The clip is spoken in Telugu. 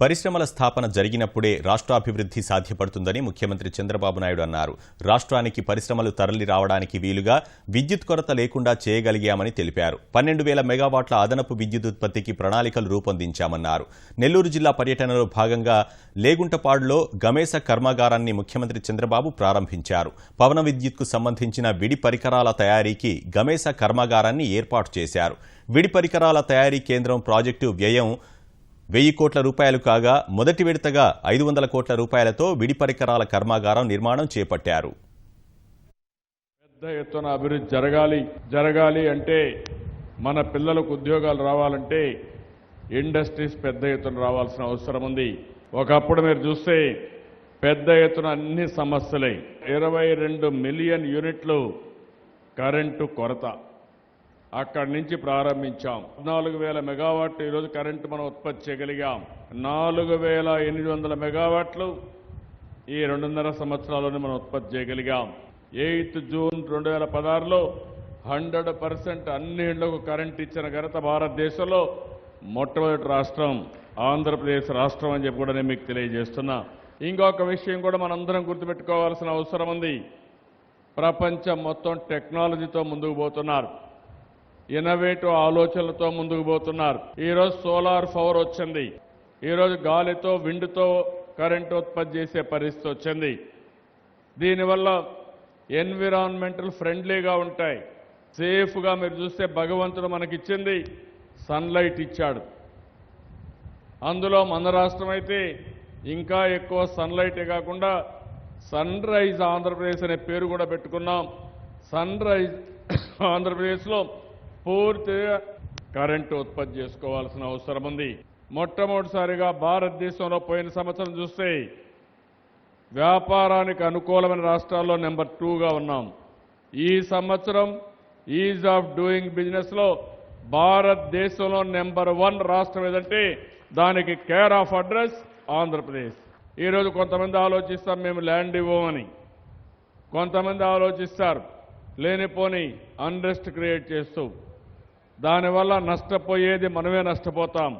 పరిశ్రమల స్థాపన జరిగినప్పుడే రాష్ట్రాభివృద్ధి సాధ్యపడుతుందని ముఖ్యమంత్రి చంద్రబాబు నాయుడు అన్నారు. రాష్ట్రానికి పరిశ్రమలు తరలి రావడానికి వీలుగా విద్యుత్ కొరత లేకుండా చేయగలిగామని తెలిపారు. 12,000 మెగావాట్ల అదనపు విద్యుత్ ఉత్పత్తికి ప్రణాళికలు రూపొందించామన్నారు. నెల్లూరు జిల్లా పర్యటనలో భాగంగా లేగుంటపాడులో గమేస కర్మాగారాన్ని ముఖ్యమంత్రి చంద్రబాబు ప్రారంభించారు. పవన విద్యుత్కు సంబంధించిన విడి పరికరాల తయారీకి గమేస కర్మాగారాన్ని ఏర్పాటు చేశారు. విడి పరికరాల తయారీ కేంద్రం ప్రాజెక్టు వ్యయం 1,000 కోట్ల రూపాయలు కాగా మొదటి విడతగా 500 కోట్ల రూపాయలతో విడి పరికరాల కర్మాగారం నిర్మాణం చేపట్టారు. పెద్ద ఎత్తున అభివృద్ధి జరగాలి అంటే మన పిల్లలకు ఉద్యోగాలు రావాలంటే ఇండస్ట్రీస్ పెద్ద ఎత్తున రావాల్సిన అవసరం ఉంది. ఒకప్పుడు మీరు చూస్తే పెద్ద ఎత్తున అన్ని సమస్యలే. 22 మిలియన్ యూనిట్లు కరెంటు కొరత అక్కడి నుంచి ప్రారంభించాం. 14,000 మెగావాట్లు ఈరోజు కరెంటు మనం ఉత్పత్తి చేయగలిగాం. 4,800 మెగావాట్లు ఈ 2.5 సంవత్సరాల్లోనే మనం ఉత్పత్తి చేయగలిగాం. 8 జూన్ 2016లో 100% అన్ని ఇళ్లకు కరెంట్ ఇచ్చిన ఘనత భారతదేశంలో మొట్టమొదటి రాష్ట్రం ఆంధ్రప్రదేశ్ రాష్ట్రం అని చెప్పి కూడా నేను మీకు తెలియజేస్తున్నా. ఇంకొక విషయం కూడా మనందరం గుర్తుపెట్టుకోవాల్సిన అవసరం ఉంది. ప్రపంచం మొత్తం టెక్నాలజీతో ముందుకు పోతున్నారు, ఇన్నోవేటివ్ ఆలోచనలతో ముందుకు పోతున్నారు. ఈరోజు సోలార్ పవర్ వచ్చింది, ఈరోజు గాలితో విండ్తో కరెంటు ఉత్పత్తి చేసే పరిస్థితి వచ్చింది. దీనివల్ల ఎన్విరాన్మెంటల్ ఫ్రెండ్లీగా ఉంటాయి, సేఫ్గా. మీరు చూస్తే భగవంతుడు మనకిచ్చింది సన్లైట్ ఇచ్చాడు. అందులో మన రాష్ట్రం అయితే ఇంకా ఎక్కువ సన్లైటే కాకుండా సన్ రైజ్ ఆంధ్రప్రదేశ్ అనే పేరు కూడా పెట్టుకున్నాం. సన్ రైజ్ ఆంధ్రప్రదేశ్లో పూర్తిగా కరెంటు ఉత్పత్తి చేసుకోవాల్సిన అవసరం ఉంది. మొట్టమొదటిసారిగా భారతదేశంలో పోయిన సంవత్సరం చూస్తే వ్యాపారానికి అనుకూలమైన రాష్ట్రాల్లో నెంబర్ 2గా ఉన్నాం. ఈ సంవత్సరం ఈజ్ ఆఫ్ డూయింగ్ బిజినెస్లో భారతదేశంలో నెంబర్ 1 రాష్ట్రం ఏదంటే దానికి కేర్ ఆఫ్ అడ్రస్ ఆంధ్రప్రదేశ్. ఈరోజు కొంతమంది ఆలోచిస్తారు మేము ల్యాండ్ ఇవ్వమని, కొంతమంది ఆలోచిస్తారు లేనిపోని అన్రెస్ట్ క్రియేట్ చేస్తూ. దానివల్ల నష్టపోయేది మనమే నష్టపోతాం.